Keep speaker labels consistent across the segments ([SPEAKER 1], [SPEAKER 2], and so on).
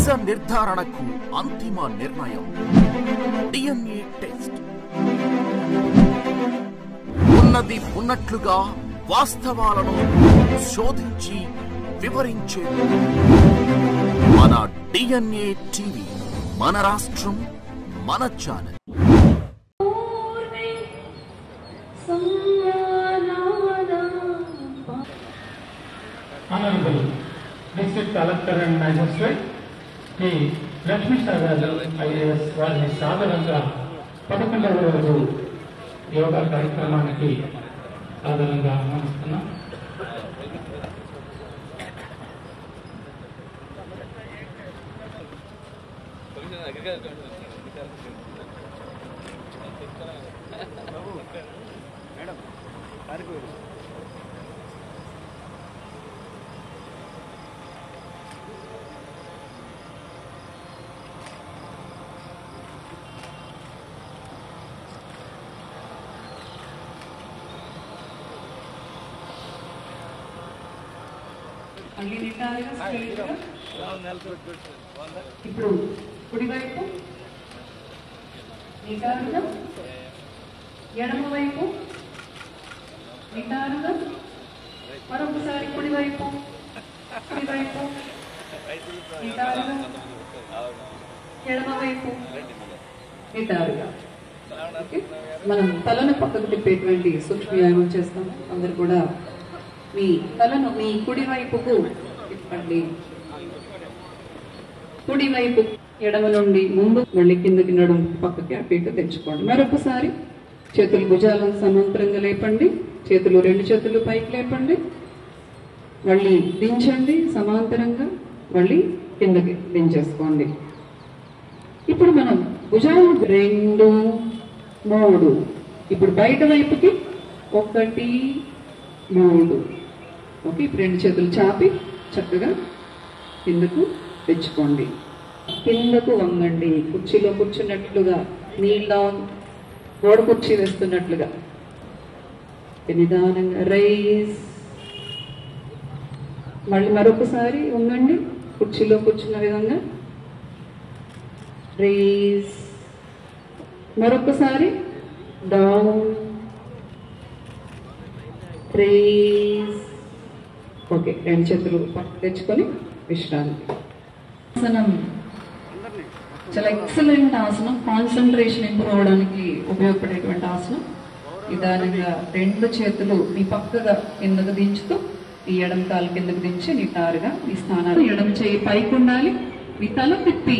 [SPEAKER 1] నిజ నిర్ధారణకు అంతిమ నిర్ణయం డిఎన్ఏ టెస్ట్. ఉన్నది ఉన్నట్లుగా వాస్తవాలను శోధించి వివరించే మన డిఎన్ఏ టీవీ, మన రాష్ట్రం, మన channel.
[SPEAKER 2] Honorable District Collector and Magistrate Shri Lakshmi Sagar IAS వారిని సాధారణంగా 11వ రోజు యోగా కార్యక్రమానికి సాధారణంగా ఆహ్వానిస్తున్నాం.
[SPEAKER 3] ఇప్పుడు కుడివైపు నిటారుగా, ఎడమవైపు నిటారుగా, మరొకసారి కుడివైపు కుడివైపు నిటారుగా, ఎడమవైపు నిటారుగా. మనం తలను పక్కకు తిప్పేటువంటి సూక్ష్మ వ్యాయామం చేస్తాము. అందరు కూడా మీ తలను మీ కుడివైపుకు తిప్పండి. కుడివైపు ఎడమ నుండి ముందు, మళ్ళీ కిందకి నడుము పక్కకి అటు ఇటు తెచ్చుకోండి. మరొకసారి చేతులు భుజాలను సమాంతరంగా లేపండి. చేతులు 2 చేతులు పైకి లేపండి. మళ్ళీ దించండి సమాంతరంగా, మళ్ళీ కిందకి దించేసుకోండి. ఇప్పుడు మనం భుజాలు 2, 3, ఇప్పుడు బయట వైపుకి 1, 3. ఓకే, ఇప్పుడు 2 చేతులు చాపి చక్కగా కిందకు తెచ్చుకోండి. కిందకు వంగండి, కుర్చీలో కూర్చున్నట్లుగా, నీల్ డౌన్ గోడ కుర్చీ వేస్తున్నట్లుగా నిదానంగా రైజ్. మళ్ళీ మరొకసారి వంగండి, కుర్చీలో కూర్చున్న విధంగా రైజ్. మరొకసారి డౌన్, రైజ్. ఓకే, 2 చేతులు పట్టు తెచ్చుకొని విశ్రాంతి. ఆసనం చాలా ఎక్సలెంట్ ఆసనం, కాన్సన్ట్రేషన్ ఇంప్రూవ్ అవడానికి ఉపయోగపడేటువంటి ఆసనం. నిదానంగా 2 చేతులు మీ పక్కగా కిందకు దించుతూ ఈ ఎడమ కాలు కిందకు దించి నిటారుగా మీ స్థానాలు. ఎడమ చేయి పైకి ఉండాలి. మీ తల తిప్పి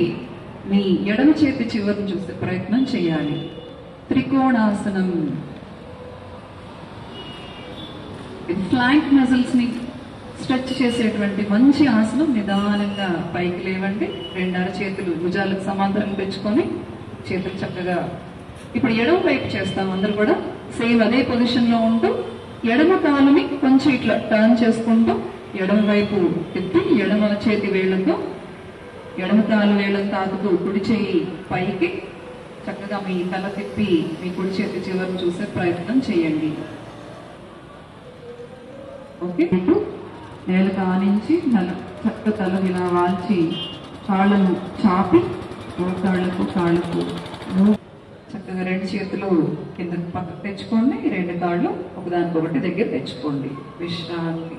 [SPEAKER 3] మీ ఎడమ చేతి చివరిని చూసే ప్రయత్నం చేయాలి. త్రికోణాసనం. ఫ్లాంక్ మజిల్స్ ని స్ట్రెచ్ చేసేటువంటి మంచి ఆసనం. నిదానంగా పైకి లేవండి. 2 అరచేతులు భుజాలకు సమాంతరంగా తెచ్చుకొని చేతులు చక్కగా. ఇప్పుడు ఎడమ వైపు చేస్తాం. అందరూ కూడా సేమ్ అదే పొజిషన్ లో ఉంటూ ఎడమ కాలుని కొంచెం ఇట్లా టర్న్ చేసుకుంటూ ఎడమ వైపు తిప్పి ఎడమ చేతి వేళ్లతో ఎడమ కాలు వేళ్ళను తాకుతూ కుడి చేయి పైకి చక్కగా మీ తల తిప్పి మీ కుడి చేతి చివరిని చూసే ప్రయత్నం చేయండి. ఓకే, నేల కానించి చక్క తల ఇలా వాల్చి కాళ్ళను చాపి కాళ్ళకు చక్కగా 2 చేతులు కింద పక్కకు తెచ్చుకోండి. 2 కాళ్ళు ఒకదానికొకటి దగ్గర తెచ్చుకోండి. విశ్రాంతి.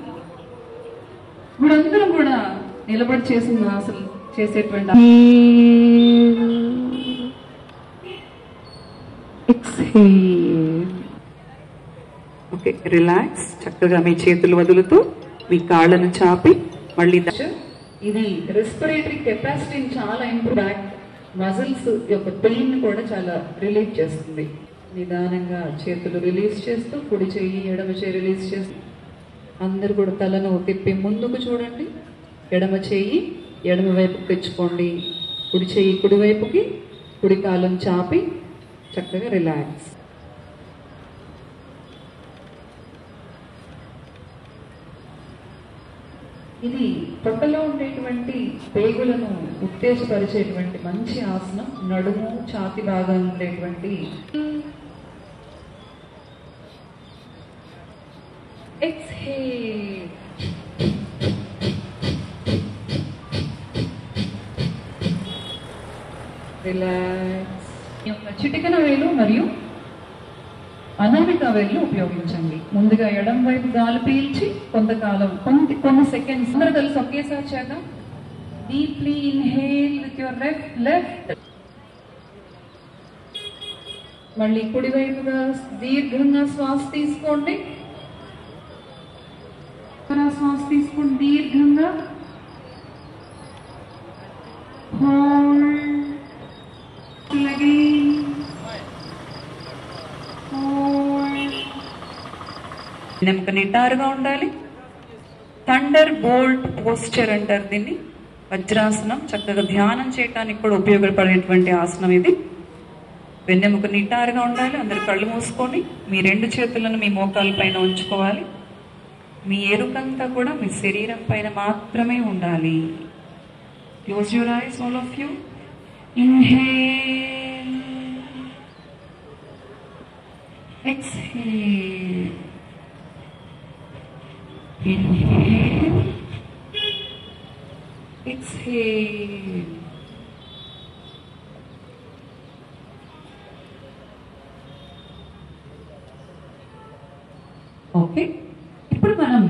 [SPEAKER 3] ఇప్పుడు అందరం కూడా నిలబడి చేసిన అసలు చేసేటువంటి ఓకే, రిలాక్స్. చక్కగా మీ చేతులు వదులుతూ మీ కాళ్ళను చాపి మళ్ళీ ఇది రెస్పిరేటరీ కెపాసిటీని చాలా ఇంప్రూవ్, బ్యాక్ మజిల్స్ యొక్క పెయిన్ కూడా చాలా రిలీఫ్ చేస్తుంది. నిదానంగా చేతులు రిలీజ్ చేస్తూ కుడి చెయ్యి ఎడమ చెయ్యి రిలీజ్ చేస్తూ అందరు కూడా తలను తిప్పి ముందుకు చూడండి. ఎడమ చెయ్యి ఎడమ వైపుకి తెచ్చుకోండి. కుడి చెయ్యి కుడి వైపుకి, కుడి కాలం చాపి చక్కగా రిలాక్స్. ఇది పొట్టలో ఉండేటువంటి పేగులను ఉత్తేజపరిచేటువంటి మంచి ఆసనం. నడుము ఛాతి భాగం ఉండేటువంటి exhale. రిలాక్స్. చిటికెన వేలు మరియు అనామిక వేలు ఉపయోగించండి. ముందుగా ఎడం వైపు గాలి పీల్చి కొంతకాలం కొన్ని సెకండ్స్ అందరూ కలిసి ఒకేసారి చేద్దాం. Deeply inhale with your left. మళ్ళీ కుడి వైపుగా దీర్ఘంగా శ్వాస తీసుకోండి. శ్వాస తీసుకోండి దీర్ఘంగా. వెనక నిటారుగా ఉండాలి. థండర్ బోల్ట్ పోస్చర్ అంటారు దీన్ని. వజ్రాసనం. చక్కగా ధ్యానం చేయడానికి కూడా ఉపయోగపడేటువంటి ఆసనం ఇది. వెన్నెముక నిటారుగా ఉండాలి. అందరు కళ్ళు మూసుకొని మీ 2 చేతులను మీ మోకాల పైన ఉంచుకోవాలి. మీ ఎరుకంతా కూడా మీ శరీరం పైన మాత్రమే ఉండాలి. Close your eyes all of you. Inhale, exhale. Inhale, exhale. Okay, ఇప్పుడు మనం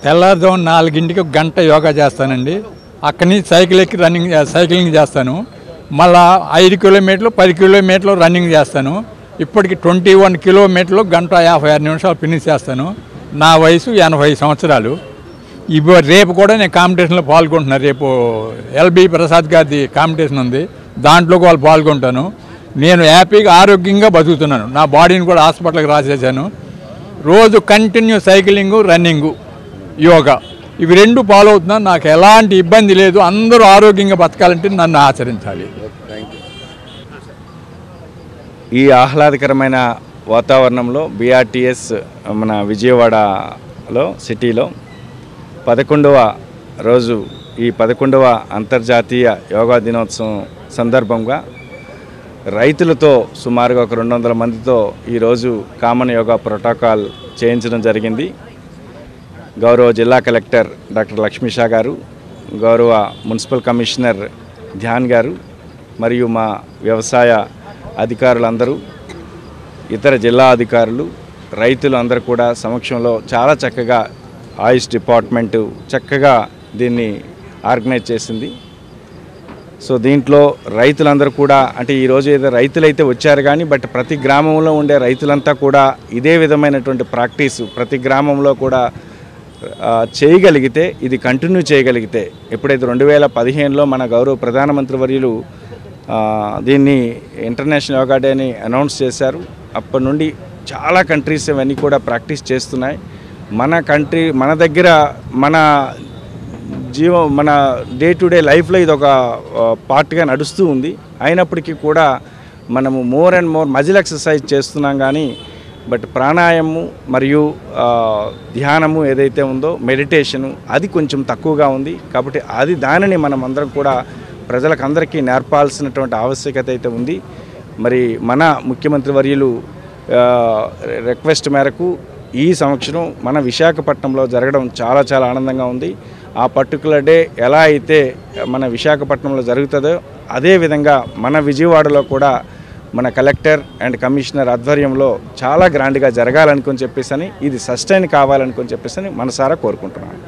[SPEAKER 4] తెల్లారుజాము 4 గంట యోగా చేస్తానండి. అక్కడి నుంచి సైకిల్ ఎక్కి సైక్లింగ్ చేస్తాను. మళ్ళా 5 కిలోమీటర్లు 10 కిలోమీటర్లు రన్నింగ్ చేస్తాను. ఇప్పటికి 21 కిలోమీటర్లు గంట 56 నిమిషాలు ఫినిష్ చేస్తాను. నా వయసు 80 సంవత్సరాలు. రేపు కూడా నేను కాంపిటీషన్లో పాల్గొంటున్నాను. రేపు ఎల్బి ప్రసాద్ గారి కాంపిటీషన్ ఉంది, దాంట్లో వాళ్ళు పాల్గొంటాను. నేను హ్యాపీగా ఆరోగ్యంగా బతుకుతున్నాను. నా బాడీని కూడా హాస్పిటల్కి రాసేసాను. రోజు కంటిన్యూ సైక్లింగు, రన్నింగు, యోగా ఇవి 2 ఫాలో అవుతున్నాను. నాకు ఎలాంటి ఇబ్బంది లేదు. అందరూ ఆరోగ్యంగా బతకాలంటే నన్ను ఆచరించాలి.
[SPEAKER 5] ఈ ఆహ్లాదకరమైన వాతావరణంలో BRTS మన విజయవాడలో సిటీలో 11వ రోజు ఈ 11వ అంతర్జాతీయ యోగా దినోత్సవం సందర్భంగా రైతులతో సుమారుగా ఒక 200 మందితో ఈరోజు కామన్ యోగా ప్రోటోకాల్ చేయించడం జరిగింది. గౌరవ జిల్లా కలెక్టర్ డాక్టర్ లక్ష్మీషా గారు, గౌరవ మున్సిపల్ కమిషనర్ ధ్యాన్ గారు మరియు మా వ్యవసాయ అధికారులందరూ, ఇతర జిల్లా అధికారులు, రైతులు అందరూ కూడా సమక్షంలో చాలా చక్కగా ఆయుష్ డిపార్ట్మెంటు చక్కగా దీన్ని ఆర్గనైజ్ చేసింది. సో దీంట్లో రైతులందరూ కూడా అంటే ఈరోజు ఏదో రైతులైతే వచ్చారు కానీ బట్ ప్రతి గ్రామంలో ఉండే రైతులంతా కూడా ఇదే విధమైనటువంటి ప్రాక్టీసు ప్రతి గ్రామంలో కూడా చేయగలిగితే, ఇది కంటిన్యూ చేయగలిగితే, ఎప్పుడైతే 2015లో మన గౌరవ ప్రధానమంత్రి వర్యులు దీన్ని ఇంటర్నేషనల్ యోగా డే అని అనౌన్స్ చేశారు. అప్పటి నుండి చాలా కంట్రీస్ ఇవన్నీ కూడా ప్రాక్టీస్ చేస్తున్నాయి. మన దగ్గర మన డే టు డే లైఫ్లో ఇది ఒక పార్ట్గా నడుస్తూ ఉంది. అయినప్పటికీ కూడా మనము more and more muscle exercise చేస్తున్నాం కానీ బట్ ప్రాణాయామము మరియు ధ్యానము ఏదైతే ఉందో మెడిటేషను అది కొంచెం తక్కువగా ఉంది. కాబట్టి దానిని మనం అందరం కూడా ప్రజలకందరికీ నేర్పాల్సినటువంటి ఆవశ్యకత అయితే ఉంది. మరి మన ముఖ్యమంత్రి వర్యులు రిక్వెస్ట్ మేరకు ఈ సంవత్సరం మన విశాఖపట్నంలో జరగడం చాలా చాలా ఆనందంగా ఉంది. ఆ పర్టికులర్ డే ఎలా అయితే మన విశాఖపట్నంలో జరుగుతుందో అదేవిధంగా మన విజయవాడలో కూడా మన కలెక్టర్ అండ్ కమిషనర్ ఆధ్వర్యంలో చాలా గ్రాండ్గా జరగాలనుకొని చెప్పేసి ఇది సస్టైన్ కావాలనుకొని చెప్పేసి మనసారా కోరుకుంటున్నాను.